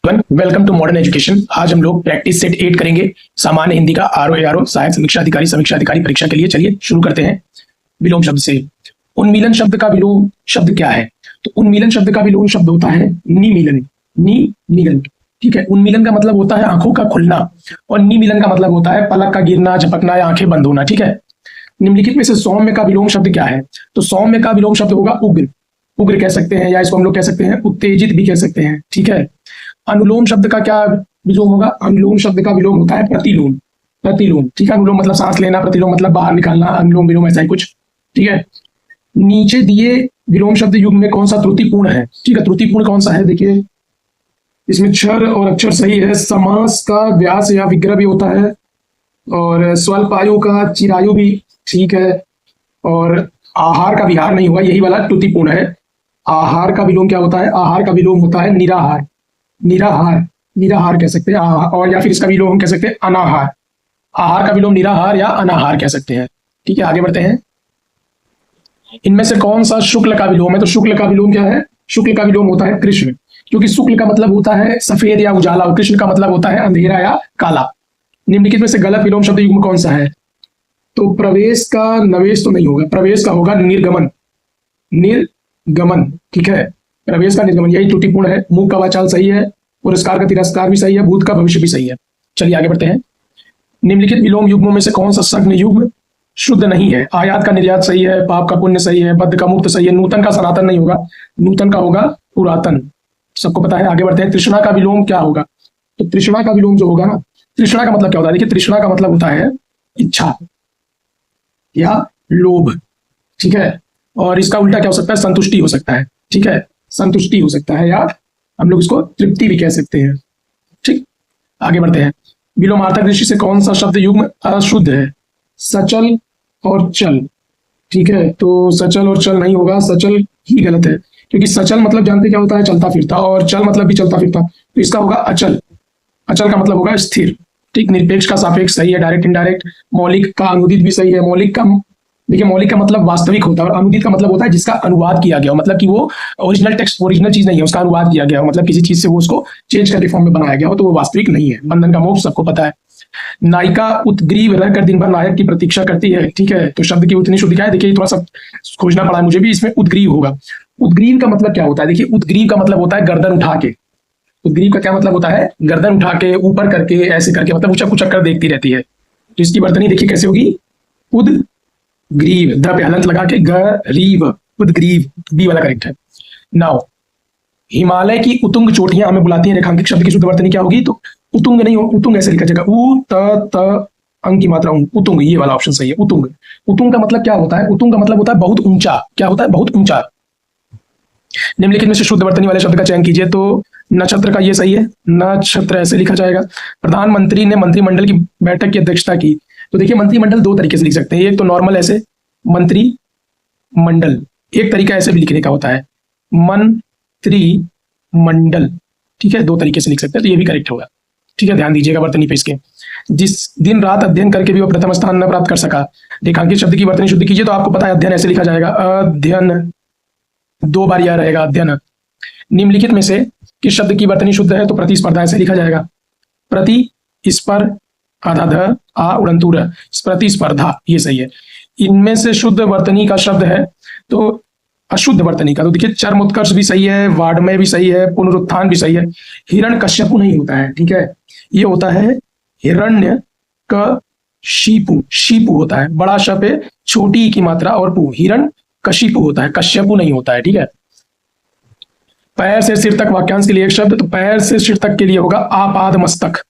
Welcome to modern education. आज हम लोग प्रैक्टिस सेट 8 करेंगे, सामान्य हिंदी का आरओ एआरओ सहायक समीक्षा अधिकारी परीक्षा के लिए। चलिए शुरू करते हैं विलोम शब्द से। उन्मीलन शब्द का विलोम शब्द क्या है? तो उन्मीलन शब्द का विलोम शब्द होता है निमीलन। निमीलन, ठीक है। उन्मीलन का मतलब होता है आंखों का खुलना और निमीलन का मतलब होता है पलक का गिरना, झपकना या आंखें बंद होना, ठीक है। निम्नलिखित में से सौम्य का विलोम शब्द क्या है? तो सौम्य का विलोम शब्द होगा उग्र। उग्र कह सकते हैं या इसको हम लोग कह सकते हैं उत्तेजित भी कह सकते हैं, ठीक है। अनुलोम शब्द का क्या विलोम होगा? अनुलोम शब्द का विलोम होता है प्रतिलोम। प्रतिलोम, ठीक है। अनुलोम मतलब सांस लेना, प्रतिलोम मतलब बाहर निकालना, अनुलोम विलोम ऐसा ही कुछ, ठीक है। नीचे दिए विलोम शब्द युग में कौन सा त्रुटिपूर्ण है? ठीक है, त्रुटिपूर्ण कौन सा है? देखिए इसमें क्षर और अक्षर सही है, समास का व्यास या विग्रह भी होता है, और स्वल्पायु का चिरायु भी ठीक है, और आहार का विहार नहीं हुआ, यही वाला त्रुटिपूर्ण है। आहार का विलोम क्या होता है? आहार का विलोम होता है निराहार। निराहार, निराहार कह सकते हैं, और या फिर इसका विलोम हम कह सकते हैं अनाहार। आहार का विलोम निराहार या अनाहार कह सकते हैं, ठीक है। आगे बढ़ते हैं। इनमें से कौन सा शुक्ल का विलोम है? तो शुक्ल का विलोम क्या है? शुक्ल का विलोम होता है कृष्ण, क्योंकि शुक्ल का मतलब होता है सफेद या उजाला और कृष्ण का मतलब होता है अंधेरा या काला। निम्नलिखित में से गलत विलोम शब्द युग्म कौन सा है? तो प्रवेश का नवेश तो नहीं होगा, प्रवेश का होगा निर्गमन। निर्गमन, ठीक है। प्रवेश का निर्गमन, यही त्रुटिपूर्ण है। मुख का वाचाल सही है, पुरस्कार का तिरस्कार भी सही है, भूत का भविष्य भी सही है। चलिए आगे बढ़ते हैं। निम्नलिखित विलोम युग्मों में से कौन सा सघन युग्म शुद्ध नहीं है? आयात का निर्यात सही है, पाप का पुण्य सही है, बद्ध का मुक्त सही है, नूतन का सनातन नहीं होगा, नूतन का होगा पुरातन, सबको पता है। आगे बढ़ते हैं। तृष्णा का विलोम क्या होगा? तो तृष्णा का विलोम जो होगा ना, तृष्णा का मतलब क्या होता है? देखिए तृष्णा का मतलब होता है इच्छा या लोभ, ठीक है। और इसका उल्टा क्या हो सकता है? संतुष्टि हो सकता है, ठीक है। संतुष्टि हो सकता है या हम लोग इसको तृप्ति भी कह सकते हैं, ठीक। आगे बढ़ते हैं। विलोमार्थक दृष्टि से कौन सा शब्द युग्म अशुद्ध है? सचल और चल, ठीक है। तो सचल और चल नहीं होगा, सचल ही गलत है, क्योंकि सचल मतलब जानते क्या होता है? चलता फिरता, और चल मतलब भी चलता फिरता, तो इसका होगा अचल। अचल का मतलब होगा स्थिर, ठीक। निरपेक्ष का सापेक्ष सही है, डायरेक्ट इनडायरेक्ट। मौलिक का अनुदित भी सही है। मौलिक का, देखिए मौलिक का मतलब वास्तविक होता है, और अनुदित का मतलब होता है जिसका अनुवाद किया गया हो, मतलब कि वो ओरिजिनल टेक्स्ट, ओरिजिनल चीज नहीं है, उसका अनुवाद किया गया हो, मतलब किसी चीज से वो उसको चेंज करके फॉर्म में बनाया गया हो, तो वो वास्तविक नहीं है। बंधन का मोक्ष सबको पता है। नायिका उत्ग्रीव रहकर दिन भर नायक की प्रतीक्षा करती है, ठीक है। तो शब्द की उतनी शुद्धि क्या है? देखिए थोड़ा सा खोजना पड़ा है मुझे भी, इसमें उद्ग्रीव होगा। उद्ग्रीव का मतलब क्या होता है? देखिए उद्ग्रीव का मतलब होता है गर्दन उठा के। उद्ग्रीव का क्या मतलब होता है? गर्दन उठा के, ऊपर करके, ऐसे करके, मतलब ऊंचा कुचक कर देखती रहती है। तो इसकी वर्तनी देखिए कैसे होगी? उद्ग्रीव, ध पे हलंत लगा के, गरीब, उद्ग्रीव, बी वाला करेक्ट है। नाउ हिमालय की उतुंग चोटियां हमें बुलाती हैं, रेखांकित शब्द की शुद्ध वर्तनी क्या होगी? तो उतुंग नहीं हो, उतुंग ऐसे लिखा जाएगा, उ त अंग की मात्रा उतुंग, ये वाला ऑप्शन सही है। उतुंग, उतुंग का मतलब क्या होता है? उतुंग का मतलब होता है बहुत ऊंचा। क्या होता है? बहुत ऊंचा। निम्नलिखित में से शुद्ध वर्तनी वाले शब्द का चयन कीजिए। तो नक्षत्र का ये सही है, नक्षत्र ऐसे लिखा जाएगा। प्रधानमंत्री ने मंत्रिमंडल की बैठक की अध्यक्षता की। तो देखिए मंत्रिमंडल दो तरीके से लिख सकते हैं, एक तो नॉर्मल ऐसे मंत्रिमंडल, एक तरीका ऐसे भी लिखने का होता है मंत्रिमंडल, ठीक है। दो तरीके से लिख सकते हैं, तो ये भी करेक्ट होगा, ठीक है। ध्यान दीजिएगा वर्तनी पे इसके। जिस दिन रात अध्ययन करके भी वो प्रथम स्थान न प्राप्त कर सका। रेखांकित शब्द की वर्तनी शुद्ध कीजिए। तो आपको पता है अध्ययन ऐसे लिखा जाएगा, अध्ययन, दो बार यह रहेगा अध्ययन। निम्नलिखित में से किस शब्द की वर्तनी शुद्ध है? तो प्रतिस्पर्धा ऐसे लिखा जाएगा, प्रतिस्पर, आधा ध, आ उड़ंतु र, प्रतिस्पर्धा, ये सही है। इनमें से शुद्ध वर्तनी का शब्द है तो अशुद्ध वर्तनी का, तो देखिए चरमोत्कर्ष भी सही है, वाड्मय भी सही है, पुनरुत्थान भी सही है। हिरण्यकश्यपु नहीं होता है, ठीक है। ये होता है हिरण्यकशिपु, शीपु होता है, बड़ा शप है, छोटी की मात्रा और पु, हिरण्यकशिपु होता है, कश्यपु नहीं होता है, ठीक है। पैर से सिर तक वाक्यांश के लिए एक शब्द, तो पैर से सिर तक के लिए होगा आपाद मस्तक,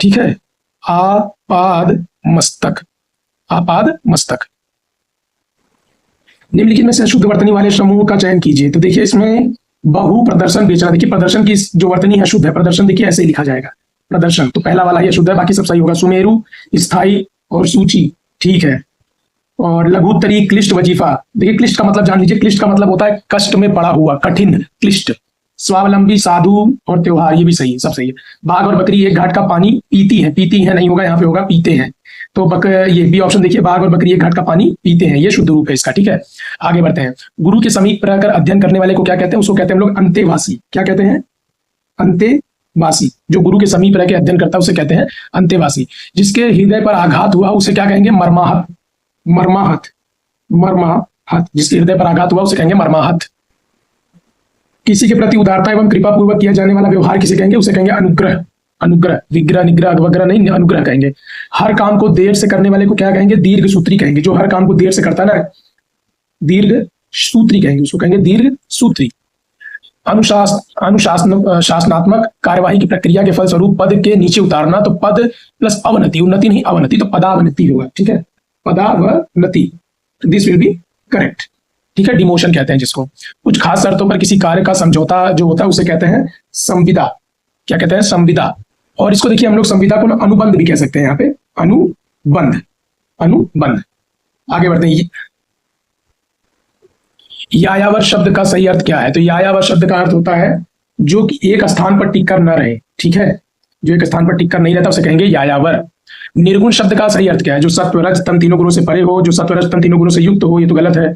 ठीक है। आपाद मस्तक, आपाद मस्तक। निम्नलिखित में से शुद्ध वर्तनी वाले समूह का चयन कीजिए। तो देखिए इसमें बहु प्रदर्शन बेचना, देखिए प्रदर्शन की जो वर्तनी है शुद्ध है। प्रदर्शन देखिए ऐसे ही लिखा जाएगा, प्रदर्शन, तो पहला वाला ही शुद्ध है, बाकी सब सही होगा। सुमेरु, स्थाई और सूची, ठीक है। और लघुत्तरी, क्लिष्ट, वजीफा, देखिए क्लिष्ट का मतलब जान लीजिए, क्लिष्ट का मतलब होता है कष्ट में पड़ा हुआ, कठिन, क्लिष्ट। स्वावलंबी, साधु और त्योहार, ये भी सही है, सब सही है। बाघ और बकरी एक घाट का पानी पीती है, पीती है नहीं होगा, यहाँ पे होगा पीते हैं। तो ये बी ऑप्शन देखिए, बाघ और बकरी एक घाट का पानी पीते हैं, ये शुद्ध रूप है इसका, ठीक है। आगे बढ़ते हैं। गुरु के समीप रहकर अध्ययन करने वाले को क्या कहते हैं? उसको कहते हैं हम लोग अंतेवासी। क्या कहते हैं? अंतेवासी। वासी, जो गुरु के समीप रह के अध्ययन करता है उसे कहते हैं अंतेवासी। जिसके हृदय पर आघात हुआ उसे क्या कहेंगे? मर्माहत। मर्माहत, मर्माहत, जिसके हृदय पर आघात हुआ उसे कहेंगे मर्माहत। किसी के प्रति उदारता एवं कृपा पूर्वक किया जाने वाला व्यवहार किसे कहेंगे? उसे कहेंगे अनुग्रह। अनुग्रह, विग्रह निग्रह वग्रह नहीं, अनुग्रह कहेंगे। हर काम को देर से करने वाले को क्या कहेंगे? दीर्घ सूत्री कहेंगे। जो हर काम को देर से करता है ना, दीर्घ सूत्री कहेंगे, उसको कहेंगे दीर्घ सूत्री। अनुशासन शासनात्मक कार्यवाही की प्रक्रिया के फलस्वरूप पद के नीचे उतारना, तो पद प्लस अवनति, उन्नति नहीं अवनति, तो पदावनति होगा। ठीक है, पदावनति, दिस विल बी करेक्ट। ठीक है, डिमोशन कहते हैं जिसको। कुछ खास शर्तों पर किसी कार्य का समझौता जो होता है उसे कहते हैं संविदा। क्या कहते हैं? संविदा। और इसको देखिए हम लोग संविदा को अनुबंध भी कह सकते हैं। यहाँ पे अनुबंध, अनुबंध। आगे बढ़ते हैं। यायावर शब्द का सही अर्थ क्या है? तो यायावर शब्द का अर्थ होता है जो कि एक स्थान पर टिक कर न रहे। ठीक है, जो एक स्थान पर टिक कर नहीं रहता उसे कहेंगे यायावर। निर्गुण शब्द का सही अर्थ क्या है? जो सत्व रज तम तीनों गुणों से परे हो, जो सत्व रज तम तीनों गुणों से युक्त हो, ये तो गलत है।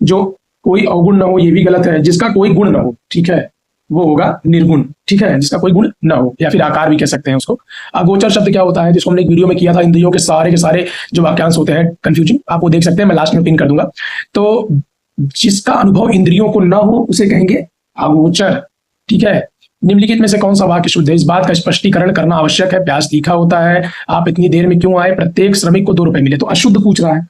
जो कोई अवगुण न हो, ये भी गलत है। जिसका कोई गुण न हो, ठीक है, वो होगा निर्गुण। ठीक है, जिसका कोई गुण न हो, या फिर आकार भी कह सकते हैं उसको। अगोचर शब्द क्या होता है? जिसको हमने एक वीडियो में किया था, इंद्रियों के सारे जो वाक्यांश होते हैं कंफ्यूजिंग, आप वो देख सकते हैं, मैं लास्ट में पिन कर दूंगा। तो जिसका अनुभव इंद्रियों को न हो उसे कहेंगे अगोचर। ठीक है, निम्नलिखित में से कौन सा वाक्य शुद्ध है? इस बात का स्पष्टीकरण करना आवश्यक है। प्यास तीखा होता है, आप इतनी देर में क्यों आए? प्रत्येक श्रमिक को 2 रुपए मिले। तो अशुद्ध पूछ रहा है,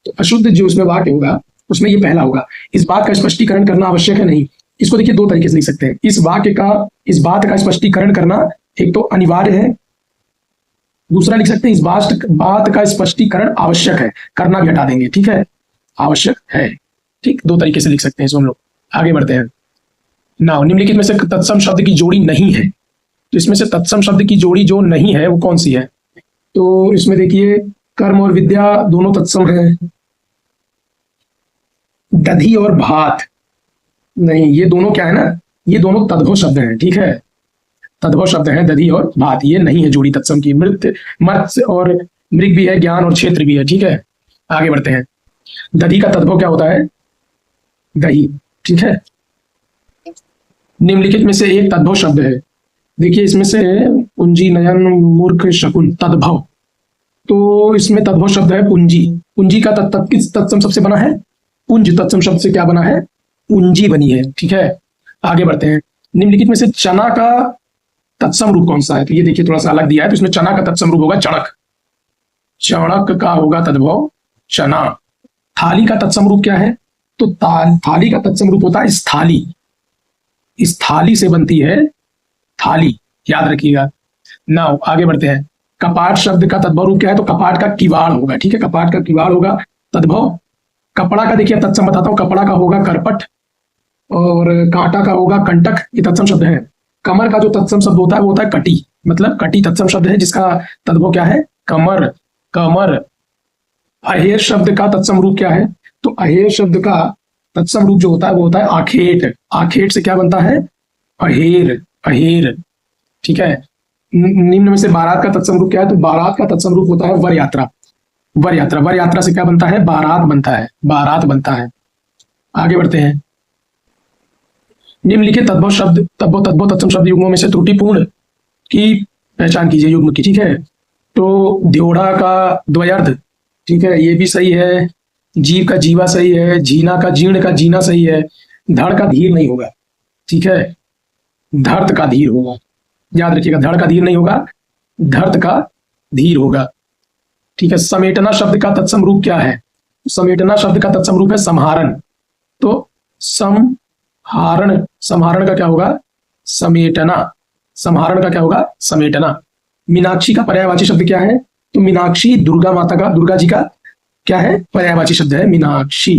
तो अशुद्ध जो उसमें वाक्य होगा उसमें ये पहला होगा। इस बात का स्पष्टीकरण करना आवश्यक है नहीं। इसको देखिए 2 तरीके से लिख सकते हैं। इस बात का स्पष्टीकरण करना एक तो अनिवार्य है, दूसरा लिख सकते हैं इस बात का स्पष्टीकरण आवश्यक है। करना भी हटा देंगे। ठीक है, आवश्यक है। ठीक, 2 तरीके से लिख सकते हैं इसको हम लोग। आगे बढ़ते हैं। नाउ निम्नलिखित में से तत्सम शब्द की जोड़ी नहीं है, तो इसमें से तत्सम शब्द की जोड़ी जो नहीं है वो कौन सी है? तो इसमें देखिए कर्म और विद्या दोनों तत्सम है। दधी और भात नहीं, ये दोनों क्या है ना, ये दोनों तद्भव शब्द हैं। ठीक है, तद्भव शब्द हैं दधी और भात, ये नहीं है जोड़ी तत्सम की। मृत और मृग भी है, ज्ञान और क्षेत्र भी है। ठीक है, आगे बढ़ते हैं। दधी का तद्भव क्या होता है? दही। ठीक है, निम्नलिखित में से एक तद्भव शब्द है। देखिए इसमें से पुंजी, नयन, मूर्ख, शकुन, तद्भव। तो इसमें तद्भव शब्द है पुंजी। पुंजी का किस तत्सम शब्द से बना है? पुंज तत्सम शब्द से क्या बना है? पूंजी बनी है। ठीक है, आगे बढ़ते हैं। निम्नलिखित में से चना का तत्सम रूप कौन सा है? तो ये देखिए थोड़ा सा अलग दिया है, तो इसमें चना का तत्सम रूप होगा चणक। चणक का होगा तद्भव चना। थाली का तत्सम रूप क्या है? तो थाली का तत्सम रूप होता है स्थाली। इस थाली से बनती है थाली, याद रखिएगा। नाउ आगे बढ़ते हैं। कपाट शब्द का तद्भव रूप क्या है? तो कपाट का किवाड़ होगा। ठीक है, कपाट का किवाड़ होगा तद्भव। कपड़ा का देखिए तत्सम बताता हूं। कपड़ा का होगा करपट और कांटा का होगा कंटक, ये तत्सम शब्द है। कमर का जो तत्सम शब्द होता है वो होता है कटी, मतलब कटी तत्सम शब्द है जिसका तद्भव क्या है? कमर, कमर। अहेर शब्द का तत्सम रूप क्या है? तो अहेर शब्द का तत्सम रूप जो होता है वो होता है आखेट। आखेट से क्या बनता है? अहेर, अहेर। ठीक है, निम्न में से बारात का तत्सम रूप क्या है? तो बारात का तत्सम रूप होता है वर यात्रा। वर यात्रा, वर यात्रा से क्या बनता है? बारात बनता है, बारात बनता है। आगे बढ़ते हैं। निम्नलिखित तद्भव शब्द, तद्भव तत्सम शब्द युग्मों में से त्रुटिपूर्ण की पहचान कीजिए युग्म की। ठीक है, तो द्योढ़ा का द्वयर्ध, ठीक है, ये भी सही है। जीव का जीवा सही है। जीना का जीर्ण का जीना सही है। धड़ का धीर नहीं होगा। ठीक है, धर्त का धीर होगा, याद रखिएगा। धड़ का धीर नहीं होगा, धर्त का धीर होगा। ठीक है, समेटना शब्द का तत्सम रूप क्या है? समेटना शब्द का तत्सम रूप है संहारण। तो संहारण, संहारण का क्या होगा? समेटना। संहारण का क्या होगा? समेटना। मीनाक्षी का पर्यायवाची शब्द क्या है? तो मीनाक्षी दुर्गा माता का, दुर्गा जी का क्या है? पर्यायवाची शब्द है मीनाक्षी।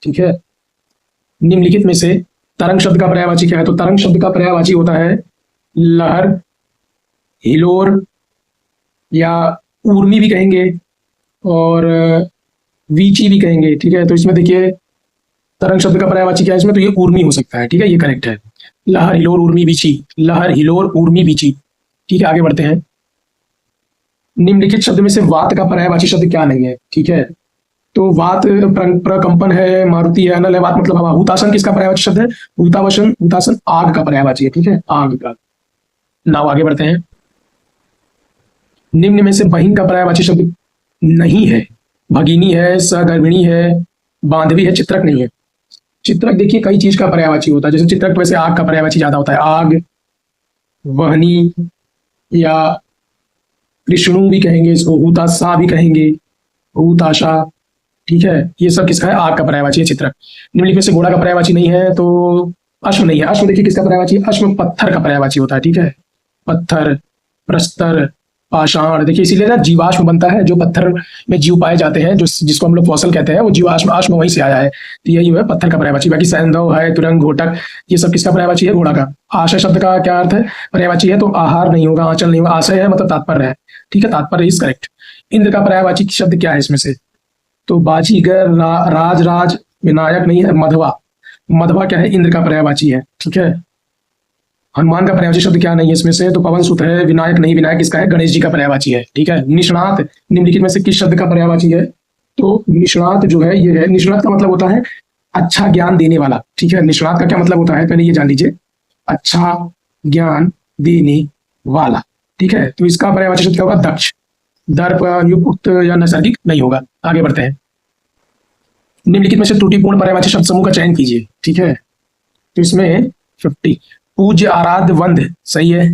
ठीक है, निम्नलिखित में से तरंग शब्द का पर्यायवाची क्या है? तो तरंग शब्द का पर्यायवाची होता है लहर, हिलोर, या ऊर्मी भी कहेंगे और वीची भी कहेंगे। ठीक है, तो इसमें देखिए तरंग शब्द का पर्यायवाची क्या है इसमें? तो ये ऊर्मी हो सकता है। ठीक है, ये करेक्ट है। लहर, हिलोर, ऊर्मी, वीची। लहर, हिलोर, ऊर्मी, वीची। ठीक है, आगे बढ़ते हैं। निम्नलिखित शब्द में से वात का पर्यायवाची शब्द क्या नहीं है? ठीक है, तो वात प्रकंपन है, मारुति है, अनल है। वात मतलब हवा। हुतासन किसका पर्यायवाची शब्द है? हुतासन, हुतासन आग का पर्यायवाची है। ठीक है, आग का। नाउ आगे बढ़ते हैं। निम्न में से बहिन का पर्यायवाची शब्द नहीं है। भगिनी है, सहगर्भिणी है, बांधवी है, चित्रक नहीं है। चित्रक देखिए कई चीज का पर्यायवाची होता है, जैसे चित्रक वैसे आग का पर्यायवाची ज्यादा होता है, आग, वहनी या कृष्णु भी कहेंगे इसको, हुताशा भी कहेंगे, हुताशा। ठीक है, ये सब किसका है? आग का पर्यायवाची है चित्रक। निम्नलिखित में से घोड़ा का पर्यायवाची नहीं है तो अश्व नहीं है। अश्व देखिए किसका पर्यायवाची है? अश्व पत्थर का पर्यायवाची होता है। ठीक है, पत्थर, प्रस्तर, पाषाण। देखिए इसीलिए ना जीवाश्म बनता है, जो पत्थर में जीव पाए जाते हैं, जो जिसको हम लोग फॉसल कहते हैं, वो जीवाश्म, आश्म वहीं से आया है। तो यही है पत्थर का पर्यायवाची। बाकी सैंधव है, तुरंग, घोटक, ये सब किसका पर्यायवाची है? घोड़ा का। आशय शब्द का क्या अर्थ है? पर्यायवाची है तो आहार नहीं होगा, आंचल नहीं होगा। आशय है मतलब तात्पर्य है। ठीक है, तात्पर्य इज करेक्ट। इंद्र का पर्यायवाची शब्द क्या है इसमें से? तो बाजीगर, राज, राज, विनायक नहीं है, मधवा। मधवा क्या है? इंद्र का पर्यायवाची है। ठीक है, हनुमान का पर्यायवाची शब्द क्या नहीं है इसमें से? तो पवन सुत है, विनायक नहीं, विनायक किसका है? गणेश जी का पर्यायवाची है। ठीक है, निष्णात निम्नलिखित में से किस शब्द का पर्यायवाची है? तो निष्णात जो है ये है, निष्णात का मतलब होता है अच्छा ज्ञान देने वाला। ठीक है, निष्णात का क्या मतलब होता है? पहले ये जान लीजिए, अच्छा ज्ञान देने वाला। ठीक है, तो इसका पर्यायवाची शब्द क्या होगा? दक्ष। दर्प, युक्त या नैसर्गिक नहीं होगा। आगे बढ़ते हैं। निम्नलिखित में से त्रुटिपूर्ण पर्यायवाची शब्द समूह का चयन कीजिए। ठीक है, तो इसमें 50 पूज्य, आराध्य, वंद सही है।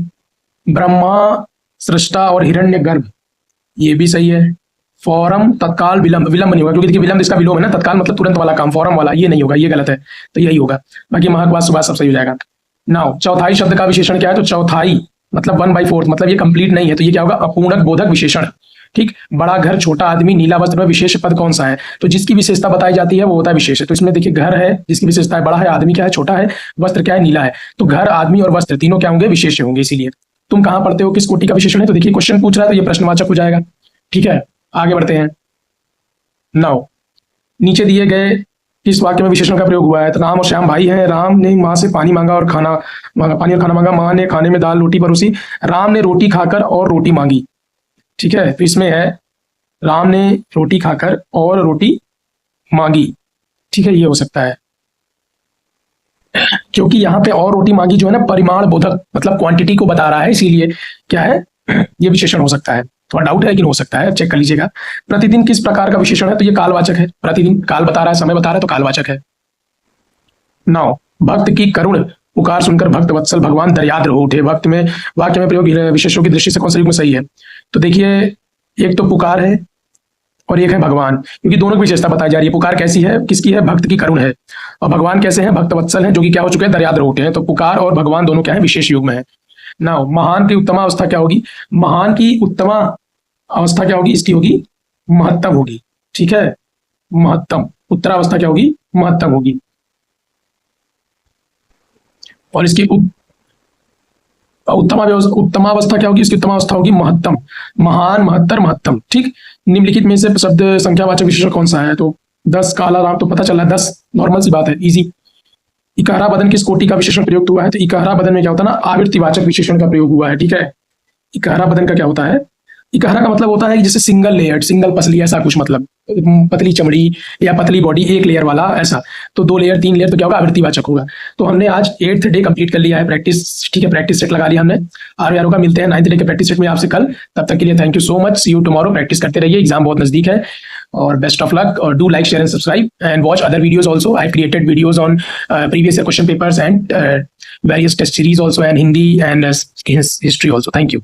ब्रह्मा, सृष्टा और हिरण्य गर्भ ये भी सही है। फौरम, तत्काल, विलंब। विलंब नहीं होगा क्योंकि देखिए विलंब इसका विलोम है ना, तत्काल मतलब तुरंत वाला काम, फौरम वाला ये नहीं होगा, ये गलत है, तो यही होगा। बाकी महकवास, सुबास सब सही हो जाएगा। नाउ चौथाई शब्द का विशेषण क्या है? तो चौथाई मतलब 1/4 मतलब ये कंप्लीट नहीं है, तो ये क्या होगा? अपूर्णक बोधक विशेषण। ठीक, बड़ा घर, छोटा आदमी, नीला वस्त्र में विशेष पद कौन सा है? तो जिसकी विशेषता बताई जाती है वो होता है विशेष है। तो इसमें देखिए घर है जिसकी विशेषता है बड़ा है, आदमी क्या है? छोटा है, वस्त्र क्या है? नीला है। तो घर, आदमी और वस्त्र तीनों क्या होंगे? विशेष होंगे। इसीलिए तुम कहां पढ़ते हो, किस कोटि का विशेषण है? तो देखिए क्वेश्चन पूछ रहा है तो ये प्रश्नवाचक हो जाएगा। ठीक है, आगे बढ़ते हैं। नाउ नीचे दिए गए किस वाक्य में विशेषण का प्रयोग हुआ है? तो राम और श्याम भाई हैं। राम ने माँ से पानी मांगा और खाना मांगा, पानी और खाना मांगा। माँ ने खाने में दाल रोटी परोसी। राम ने रोटी खाकर और रोटी मांगी। ठीक है, तो इसमें है राम ने रोटी खाकर और रोटी मांगी। ठीक है, ये हो सकता है क्योंकि यहाँ पे और रोटी मांगी जो है ना परिमाण बोधक मतलब क्वांटिटी को बता रहा है, इसीलिए क्या है ये विशेषण हो सकता है। थोड़ा डाउट है लेकिन हो सकता है, चेक कर लीजिएगा। प्रतिदिन किस प्रकार का विशेषण है? तो ये कालवाचक है। प्रतिदिन काल बता रहा है, समय बता रहा है, तो कालवाचक है। नाउ भक्त की करुण पुकार सुनकर भक्त वत्सल भगवान दर्याद्र हो उठे। भक्त में वाक्य में प्रयोग विशेषों की दृष्टि से कौन सा युग्म सही है? तो देखिए एक तो पुकार है और एक है भगवान, क्योंकि दोनों की विशेषता बताई जा रही है। पुकार कैसी है? किसकी है? भक्त की करुण है। और भगवान कैसे हैं? भक्त वत्सल हैं, जो कि क्या हो चुके हैं? दर्याद्र उठे हैं। तो पुकार और भगवान दोनों क्या है? विशेष युग्म है। नाउ महान की उत्तमा अवस्था क्या होगी? महान की उत्तमा अवस्था क्या होगी? इसकी होगी महत्तम होगी। ठीक है, महत्तम। उत्तरावस्था क्या होगी? महत्तम होगी। और इसकी उत्तमावस्था क्या होगी? इसकी उत्तमावस्था होगी महत्तम। महान, महत्तर, महत्तम। ठीक, निम्नलिखित में से शब्द संख्यावाचक विशेषण कौन सा है? तो 10 काला राम, तो पता चला 10, नॉर्मल सी बात है, इजी। इकहरा बदन किस कोटि का विशेषण प्रयुक्त हुआ है? तो इकहरा बदन में क्या होता है ना, आवृत्तिवाचक विशेषण का प्रयोग हुआ है। ठीक है, इकहरा बदन का क्या होता है? इकहरा का मतलब होता है कि जैसे सिंगल लेयर्ड, सिंगल पसली, ऐसा कुछ मतलब पतली चमड़ी या पतली बॉडी, एक लेयर वाला ऐसा। तो 2 लेयर 3 लेयर तो क्या होगा? आवृत्तिवाचक होगा। तो हमने आज 8th डे कंप्लीट कर लिया है प्रैक्टिस। ठीक है, प्रैक्टिस सेट लगा लिया हमने। आर का मिलते हैं 9th डे के प्रैक्टिस सेट में आपसे कल। तब तक के लिए thank you so much, see you tomorrow. Practice करते रहिए, एग्जाम बहुत नजदीक है और बेस्ट ऑफ लक। और do like, share and subscribe and watch other videos also. I created videos on previous year question papers and various test series also, and Hindi and history also. Thank you.